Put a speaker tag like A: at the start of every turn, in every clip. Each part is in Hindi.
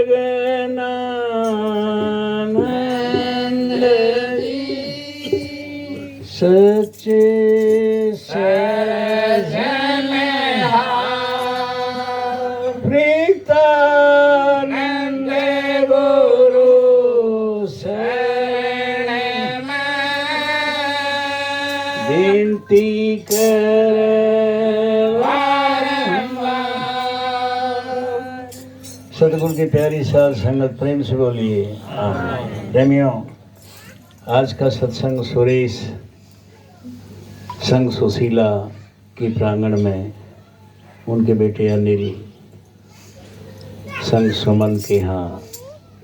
A: जगनानंद सच्चे सजन प्रीतानंद गुरु शरण विनती कर सतगुरु की प्यारी साध संगत प्रेम से बोलिए प्रेमियों। आज का सत्संग सुरेश संघ सुशीला की प्रांगण में उनके बेटे अनिल संघ सुमन के यहाँ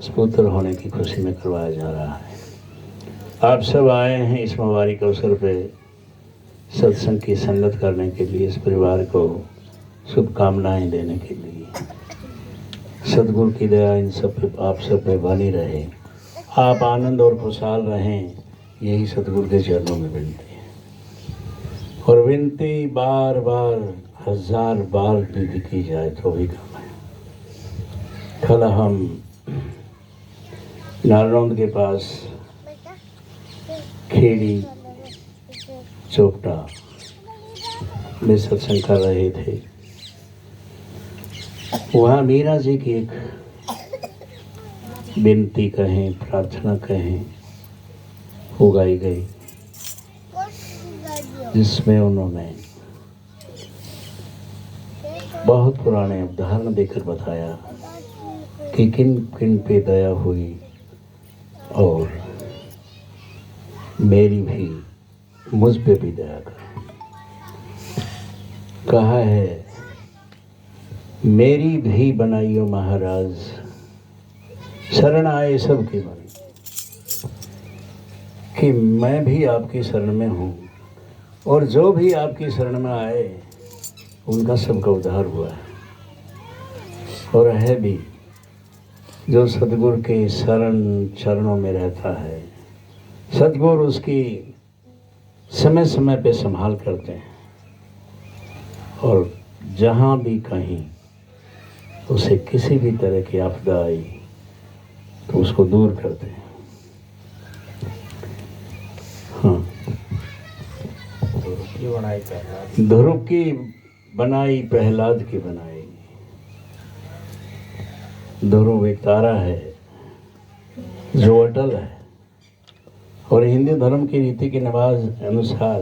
A: स्पुत्र होने की खुशी में करवाया जा रहा है। आप सब आए हैं इस मुबारक अवसर पे सत्संग की संगत करने के लिए, इस परिवार को शुभकामनाएं देने के लिए। सतगुरु की दया इन सब पे, आप सब पे बनी रहे, आप आनंद और खुशहाल रहें, यही सतगुरु के चरणों में विनती है। और विनती बार बार 1000 बार भी की जाए तो भी कम है। कल हम नारनौंद के पास खेड़ी चोपटा में सत्संग कर रहे थे। वहाँ मीरा जी की एक विनती कहें, प्रार्थना कहें, वो गाई गई, जिसमें उन्होंने बहुत पुराने उदाहरण देकर बताया कि किन किन पे दया हुई और मेरी भी, मुझ पे भी दया कर। कहा है मेरी भी बनाइयो महाराज, शरण आए सबके मन, कि मैं भी आपकी शरण में हूँ और जो भी आपकी शरण में आए उनका सबका उद्धार हुआ है। और है भी, जो सतगुरु के शरण चरणों में रहता है, सतगुरु उसकी समय समय पे संभाल करते हैं और जहाँ भी कहीं उसे किसी भी तरह की आपदा आई तो उसको दूर करते हैं। हाँ, ध्रुव की बनाई प्रहलाद की बनाई। ध्रुव एक तारा है जो अटल है। और हिंदू धर्म की रीति के नवाज अनुसार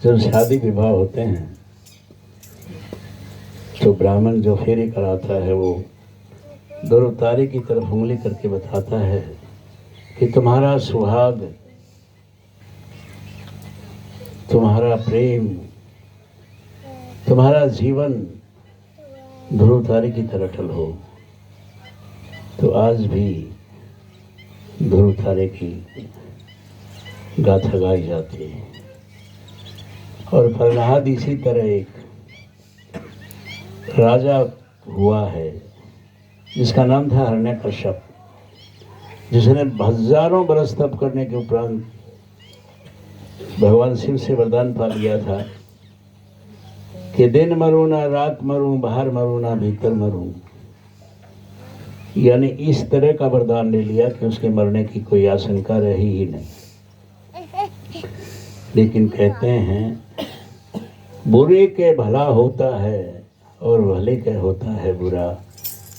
A: जब शादी विवाह होते हैं तो ब्राह्मण जो फेरे कराता है वो ध्रुव तारे की तरफ उंगली करके बताता है कि तुम्हारा सुहाग, तुम्हारा प्रेम, तुम्हारा जीवन ध्रुव तारे की तरह अटल हो। तो आज भी ध्रुव तारे की गाथा गाई जाती है। और प्रहलाद इसी तरह एक राजा हुआ है जिसका नाम था हिरण्यकश्यप, जिसने हजारों बरस तप करने के उपरांत भगवान शिव से वरदान पा लिया था कि दिन मरूं ना रात मरूं, बाहर मरूं ना भीतर मरूं। यानी इस तरह का वरदान ले लिया कि उसके मरने की कोई आशंका रही ही नहीं। लेकिन कहते हैं बुरे के भला होता है और भले के होता है बुरा,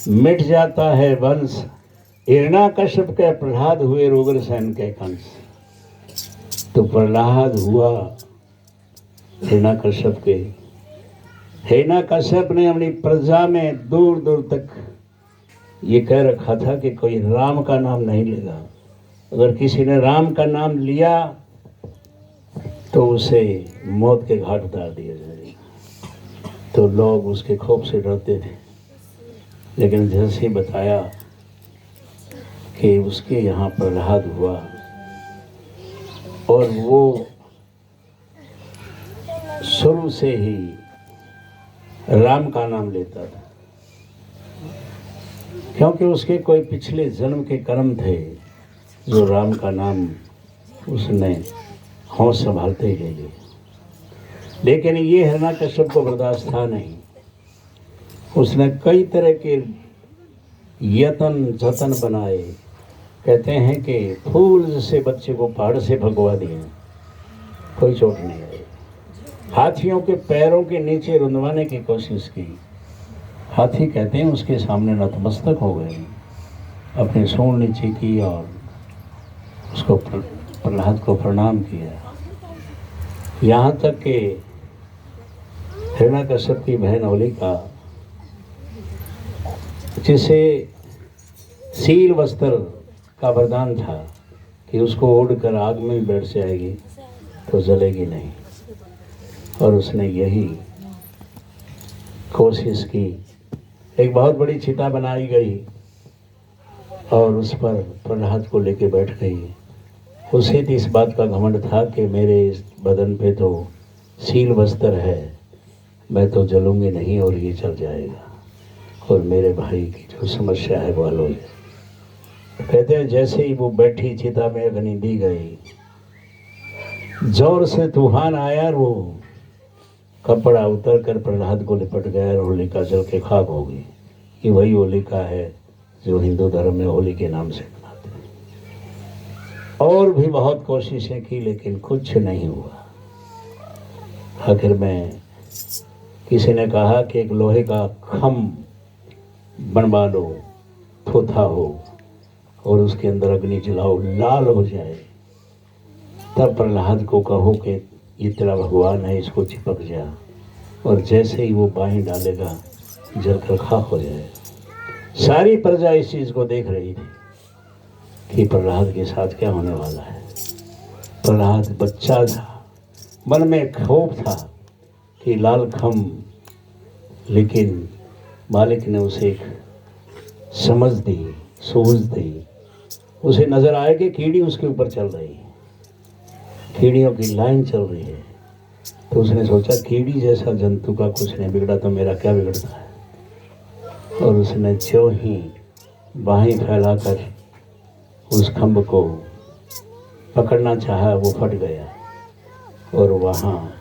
A: मिट जाता है वंश। हिरण्यकश्यप के प्रहलाद हुए रोगरसेन के कंस। तो प्रहलाद हुआ हिरण्यकश्यप के। हिरण्यकश्यप ने अपनी प्रजा में दूर दूर तक ये कह रखा था कि कोई राम का नाम नहीं लेगा। अगर किसी ने राम का नाम लिया तो उसे मौत के घाट उतार दिया जाएगा। तो लोग उसके खौफ से डरते थे। लेकिन जैसे ही बताया कि उसके यहाँ प्रहलाद हुआ और वो शुरू से ही राम का नाम लेता था, क्योंकि उसके कोई पिछले जन्म के कर्म थे जो राम का नाम उसने होश संभालते ही ले लिए। लेकिन ये हिरण्यकश्यप को बर्दाश्त था नहीं। उसने कई तरह के यतन जतन बनाए। कहते हैं कि फूल से बच्चे को पहाड़ से भगवा दिए, कोई चोट नहीं आई। हाथियों के पैरों के नीचे रुंधवाने की कोशिश की, हाथी कहते हैं उसके सामने नतमस्तक हो गए, अपनी सूंड नीचे की और उसको प्रहलाद को प्रणाम किया। यहाँ तक कि हिरण्यकश्यप की बहन होलिका, जिसे सील वस्त्र का वरदान था कि उसको ओढ़कर आग में भी बैठ जाएगी तो जलेगी नहीं, और उसने यही कोशिश की। एक बहुत बड़ी चिता बनाई गई और उस पर प्रहलाद को लेके बैठ गई। उसे तो इस बात का घमंड था कि मेरे इस बदन पे तो सील वस्त्र है, मैं तो जलूंगी नहीं और ये चल जाएगा, और मेरे भाई की जो समस्या है वो हल हो जाए। कहते हैं जैसे ही वो बैठी, चिता में अग्नि दी गई, जोर से तूफान आया और वो कपड़ा उतर कर प्रहलाद को लिपट गया और होलिका जल के खाक हो गई। ये वही होलिका है जो हिंदू धर्म में होली के नाम से मनाते हैं। और भी बहुत कोशिशें की लेकिन कुछ नहीं हुआ। आखिर में किसी ने कहा कि एक लोहे का खम्भ बनवा लो, थोथा हो, और उसके अंदर अग्नि जलाओ, लाल हो जाए, तब प्रहलाद को कहो कि ये तेरा भगवान है, इसको चिपक जा, और जैसे ही वो बाहें डालेगा जलकर खाक हो जाए। सारी प्रजा इस चीज़ को देख रही थी कि प्रहलाद के साथ क्या होने वाला है। प्रहलाद बच्चा था, मन में खौफ था कि लाल खम्भ, लेकिन मालिक ने उसे एक समझ दी, सूझ दी। उसे नजर आया कि कीड़ी उसके ऊपर चल रही है, कीड़ियों की लाइन चल रही है। तो उसने सोचा कीड़ी जैसा जंतु का कुछ नहीं बिगड़ा तो मेरा क्या बिगड़ता है। और उसने जो ही बाहें फैलाकर उस खम्भ को पकड़ना चाहा वो फट गया, और वहाँ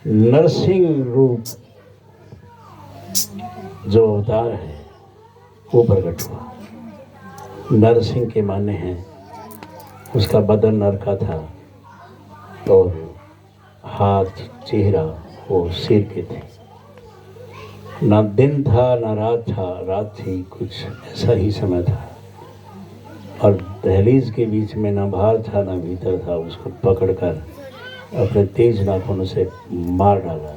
A: नरसिंह रूप जो अवतार है वो प्रकट हुआ। नरसिंह के माने हैं उसका बदन नर का था और हाथ चेहरा वो सिर के थे। ना दिन था ना रात था, रात थी, कुछ ऐसा ही समय था, और दहलीज के बीच में ना बाहर था ना भीतर था। उसको पकड़कर अपने तेज नाखूनों से मार डाला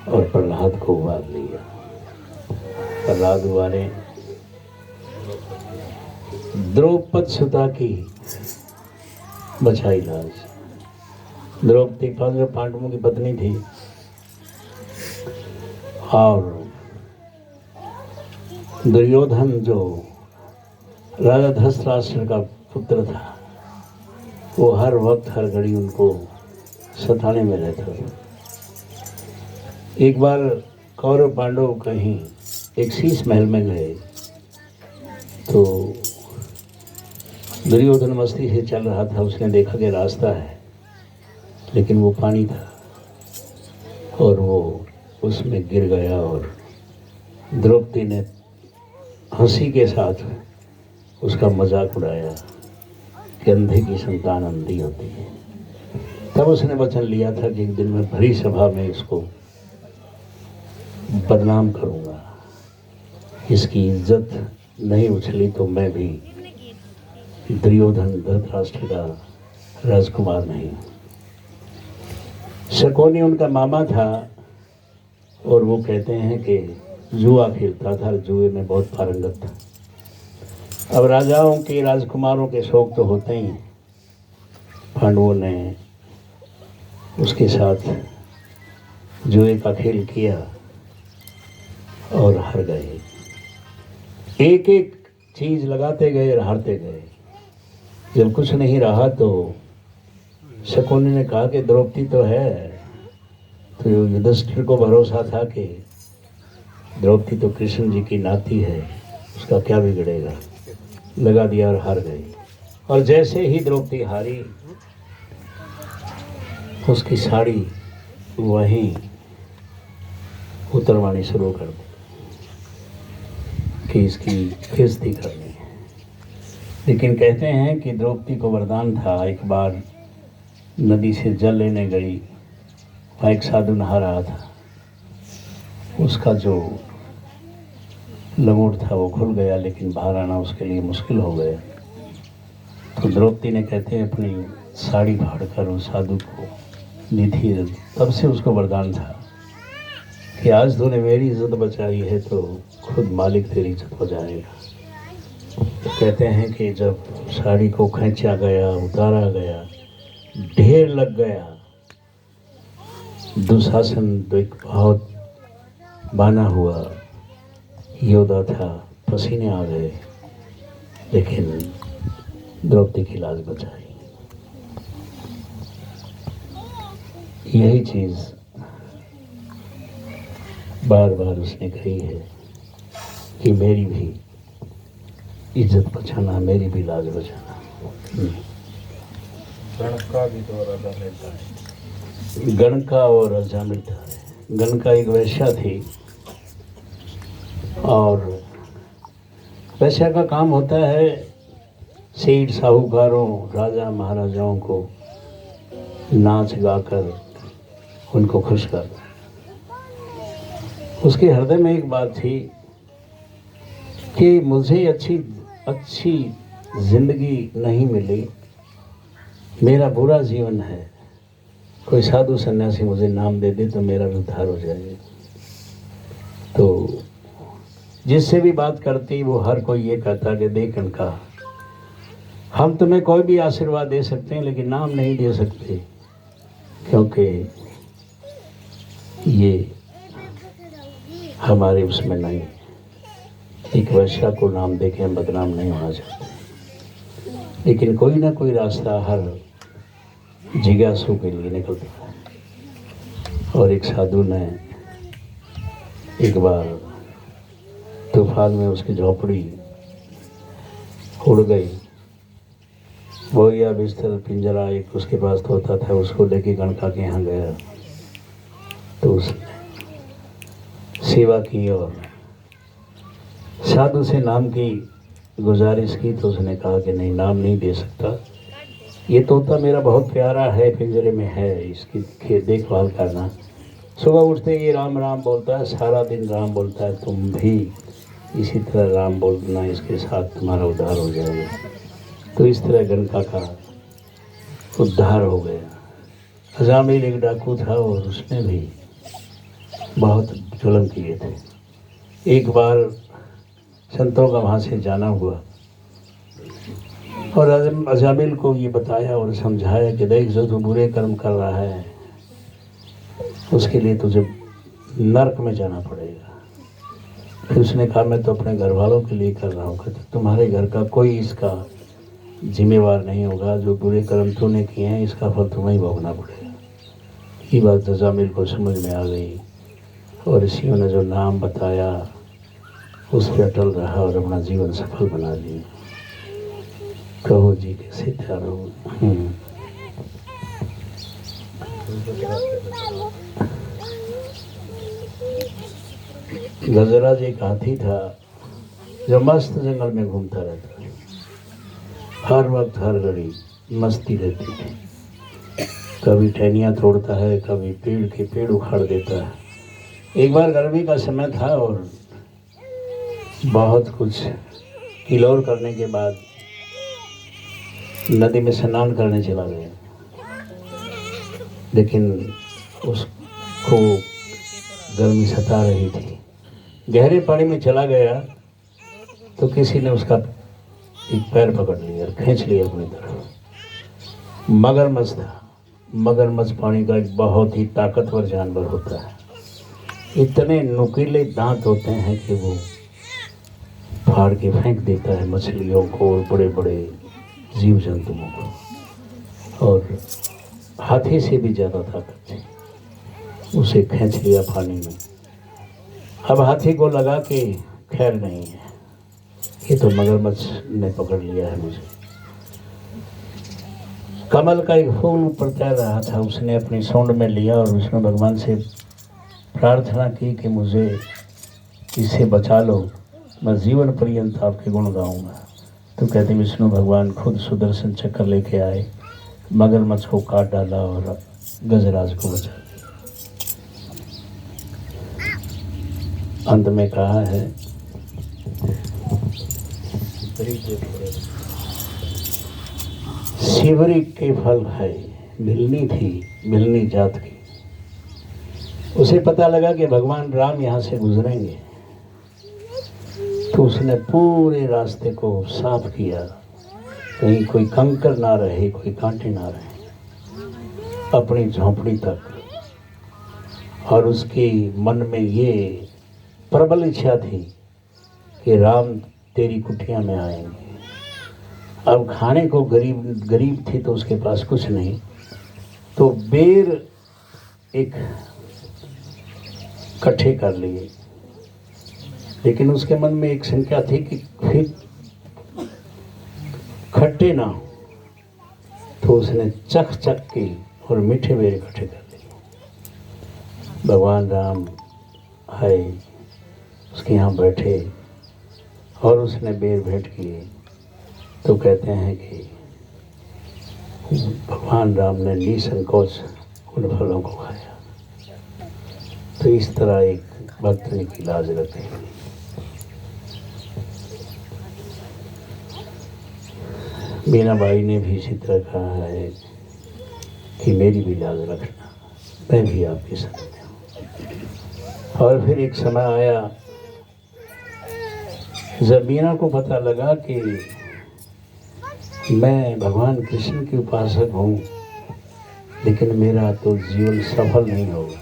A: और प्रहलाद को उबार लिया। प्रहलाद उबारे, द्रौपद सुता की बचाई लाज। द्रौपदी पांडवों की पत्नी थी और दुर्योधन जो राजा धृतराष्ट्र का पुत्र था वो हर वक्त हर घड़ी उनको सताने में रहता था। एक बार कौरव पांडव कहीं एक शीश महल में गए तो दुर्योधन मस्ती से चल रहा था। उसने देखा कि रास्ता है लेकिन वो पानी था और वो उसमें गिर गया, और द्रौपदी ने हंसी के साथ उसका मजाक उड़ाया कि अंधे की संतान अंधी होती है। तब उसने वचन लिया था कि एक दिन मैं भरी सभा में इसको बदनाम करूंगा, इसकी इज्जत नहीं उछली तो मैं भी दुर्योधन धृतराष्ट्र का राजकुमार नहीं। शकुनी उनका मामा था और वो कहते हैं कि जुआ खेलता था, जुए में बहुत पारंगत था। अब राजाओं के राजकुमारों के शौक तो होते ही। पांडवों ने उसके साथ जुए का खेल किया और हार गए। एक एक चीज लगाते गए और हारते गए। जब कुछ नहीं रहा तो शकुनी ने कहा कि द्रौपदी तो है, तो युधिष्ठिर को भरोसा था कि द्रौपदी तो कृष्ण जी की नाती है, उसका क्या बिगड़ेगा। लगा दिया और हार गई। और जैसे ही द्रौपदी हारी उसकी साड़ी वहीं उतरवानी शुरू कर दी कि इसकी बेइज्जती करनी है। लेकिन कहते हैं कि द्रौपदी को वरदान था, एक बार नदी से जल लेने गई, वहाँ एक साधु नहा रहा था, उसका जो लंगोट था वो खुल गया, लेकिन बाहर आना उसके लिए मुश्किल हो गया। तो द्रौपदी ने कहते हैं अपनी साड़ी फाड़कर उस साधु को दी थी। तब से उसको वरदान था कि आज तूने मेरी इज्जत बचाई है तो खुद मालिक तेरी इज्जत बचाएगा। तो कहते हैं कि जब साड़ी को खींचा गया, उतारा गया, ढेर लग गया, दुशासन तो एक बहुत बाना हुआ योद्धा था, पसीने आ गए, लेकिन द्रौपदी की लाज बचाई। यही चीज़ बार बार उसने कही है कि मेरी भी इज्जत बचाना, मेरी भी लाज बचाना।
B: गणका भी तो राजा मिलता है।
A: गणका और राजा मिलता है। गणका एक वैश्या थी और वैश्या का काम होता है सेठ साहूकारों, राजा महाराजाओं को नाच गाकर उनको खुश करना। उसके हृदय में एक बात थी कि मुझे अच्छी जिंदगी नहीं मिली, मेरा बुरा जीवन है, कोई साधु सन्यासी मुझे नाम दे दे तो मेरा उद्धार हो जाएगा। तो जिससे भी बात करती वो हर कोई ये कहता कि देख कनका, हम तुम्हें कोई भी आशीर्वाद दे सकते हैं लेकिन नाम नहीं दे सकते, क्योंकि ये हमारे उसमें नहीं। एक वैश्या को नाम दे के हम बदनाम नहीं होना चाहते, लेकिन कोई ना कोई रास्ता हर जिज्ञासु के लिए निकलता है। और एक साधु ने एक बार तूफान में उसकी झोपड़ी उड़ गई, बोरिया बिस्तर पिंजरा एक उसके पास होता था, उसको लेके गणका के यहाँ गया तो उसने सेवा की और साधु से नाम की गुजारिश की। तो उसने कहा कि नहीं, नाम नहीं दे सकता, ये तोता मेरा बहुत प्यारा है, पिंजरे में है, इसकी देखभाल करना। सुबह उठते ही राम राम बोलता है, सारा दिन राम बोलता है, तुम भी इसी तरह राम बोलना, इसके साथ तुम्हारा उद्धार हो जाएगा। तो इस तरह गणका का उद्धार हो गया। अजामिल एक डाकू था और उसने भी बहुत जुल्म किए थे। एक बार संतों का वहाँ से जाना हुआ और अजामिल को ये बताया और समझाया कि देख, जो तू बुरे कर्म कर रहा है उसके लिए तुझे नरक में जाना पड़ेगा। फिर उसने कहा मैं तो अपने घर वालों के लिए कर रहा हूँ, कहते तुम्हारे घर का कोई इसका जिम्मेवार नहीं होगा, जो बुरे कर्म तूने किए हैं इसका फल तुम्हें ही भोगना पड़ेगा। ये बात अजामिल को समझ में आ गई और ऋषियों ने जो नाम बताया उस पर अटल रहा और अपना जीवन सफल बना लिया। कहो जी कैसे तैयार हो। गजराज एक हाथी था जो मस्त जंगल में घूमता रहता था, हर वक्त हर घड़ी मस्ती रहती थी। कभी टहनियाँ तोड़ता है, कभी पेड़ के पेड़ उखाड़ देता है। एक बार गर्मी का समय था और बहुत कुछ किलोर करने के बाद नदी में स्नान करने चला गया, लेकिन उसको गर्मी सता रही थी। गहरे पानी में चला गया तो किसी ने उसका एक पैर पकड़ लिया और खींच लिया अपनी तरफ। मगरमच्छ था। मगरमच्छ पानी का एक बहुत ही ताकतवर जानवर होता है। इतने नुकीले दांत होते हैं कि वो फाड़ के फेंक देता है मछलियों को और बड़े बड़े जीव जंतुओं को, और हाथी से भी ज़्यादा ताकत थी। उसे खींच लिया पानी में। अब हाथी को लगा कि खैर नहीं है, ये तो मगरमच्छ ने पकड़ लिया है मुझे। कमल का एक फूल ऊपर तैर रहा था, उसने अपनी सूंड में लिया और उसमें भगवान से प्रार्थना की कि मुझे इससे बचा लो। मैं जीवन पर्यंत आपके गुण गाऊंगा। तो कहते विष्णु भगवान खुद सुदर्शन चक्र लेके आए, मगरमच्छ को काट डाला और गजराज को बचा दिया। अंत में कहा है शिवरी के फल खाए, भिलनी थी, भिलनी जात की। उसे पता लगा कि भगवान राम यहाँ से गुजरेंगे, तो उसने पूरे रास्ते को साफ किया, कहीं कोई कंकर ना रहे, कोई कांटे ना रहे, अपनी झोंपड़ी तक। और उसकी मन में ये प्रबल इच्छा थी कि राम तेरी कुटिया में आएंगे। अब खाने को गरीब थी तो उसके पास कुछ नहीं, तो बेर एक इकट्ठे कर लिए, लेकिन उसके मन में एक शंका थी कि फिर खट्टे ना हो, तो उसने चख के और मीठे बेर इकट्ठे कर लिए। भगवान राम आए, उसके यहाँ बैठे और उसने बेर भेंट किए। तो कहते हैं कि भगवान राम ने निसंकोच उन फलों को खाया। तो इस तरह एक भक्त ने की लाज रखी। मीनाबाई ने भी इसी तरह कहा है कि मेरी भी लाज रखना, मैं भी आपके संग में हूँ। और फिर एक समय आया जब मीना को पता लगा कि मैं भगवान कृष्ण की उपासक हूँ, लेकिन मेरा तो जीवन सफल नहीं होगा।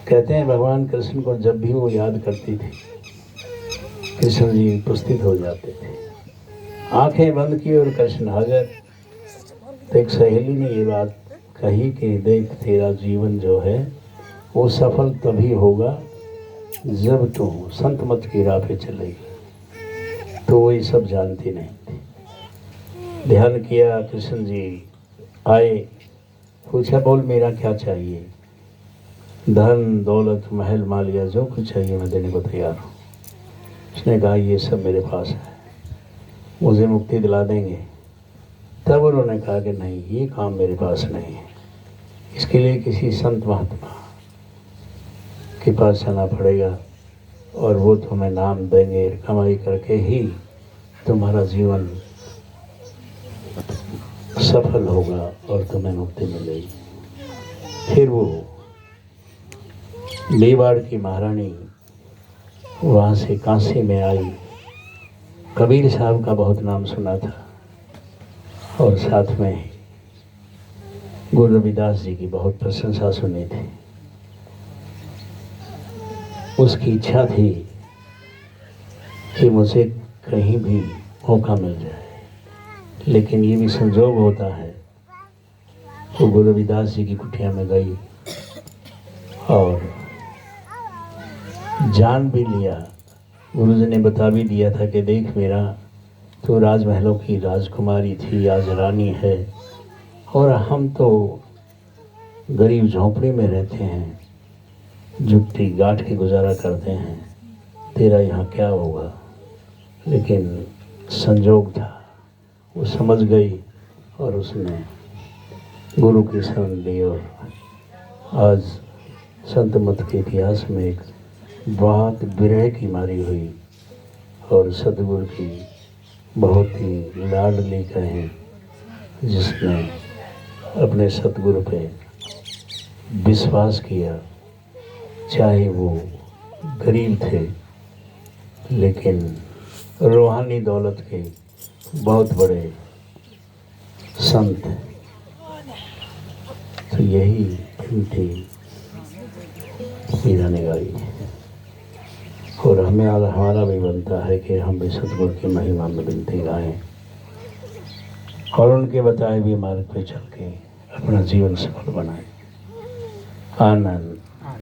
A: कहते हैं भगवान कृष्ण को जब भी वो याद करती थी, कृष्ण जी उपस्थित हो जाते थे। आंखें बंद की और कृष्ण हाजिर। तो एक सहेली ने ये बात कही कि देख, तेरा जीवन जो है वो सफल तभी होगा जब तू संत मत की राह पे चलेगी। तो वो ये सब जानती नहीं थी। ध्यान किया, कृष्ण जी आए, पूछा बोल मेरा क्या चाहिए? धन दौलत महल मालिया जो कुछ चाहिए मैं देने को तैयार हूँ। उसने कहा ये सब मेरे पास है, मुझे मुक्ति दिला देंगे? तब उन्होंने कहा कि नहीं, ये काम मेरे पास नहीं है, इसके लिए किसी संत महात्मा के पास जाना पड़ेगा और वो तुम्हें नाम देंगे, कमाई करके ही तुम्हारा जीवन सफल होगा और तुम्हें मुक्ति मिलेगी। फिर वो मेवाड़ की महारानी वहाँ से काशी में आई। कबीर साहब का बहुत नाम सुना था और साथ में गुरु रविदास जी की बहुत प्रशंसा सुनी थी। उसकी इच्छा थी कि मुझे कहीं भी मौका मिल जाए, लेकिन ये भी संजोग होता है। तो गुरु रविदास जी की कुटिया में गई और जान भी लिया। गुरु जी ने बता भी दिया था कि देख मेरा, तो राजमहलों की राजकुमारी थी, आज रानी है, और हम तो गरीब झोंपड़ी में रहते हैं, झुट्टी गांठ के गुजारा करते हैं, तेरा यहाँ क्या होगा? लेकिन संजोग था, वो समझ गई और उसने गुरु की शरण ली। और आज संत मत के इतिहास में एक बहुत विरह की मारी हुई और सतगुरु की बहुत ही लाडली कहें, जिसने अपने सतगुरु पे विश्वास किया, चाहे वो गरीब थे लेकिन रूहानी दौलत के बहुत बड़े संत। तो यही थी मीरा ने गाई। और हमारा भी बनता है कि हम भी सतगुरु की महिमा में विनती गाएं और उनके बताए हुए मार्ग पे चल के अपना जीवन सफल बनाएं। आनंद।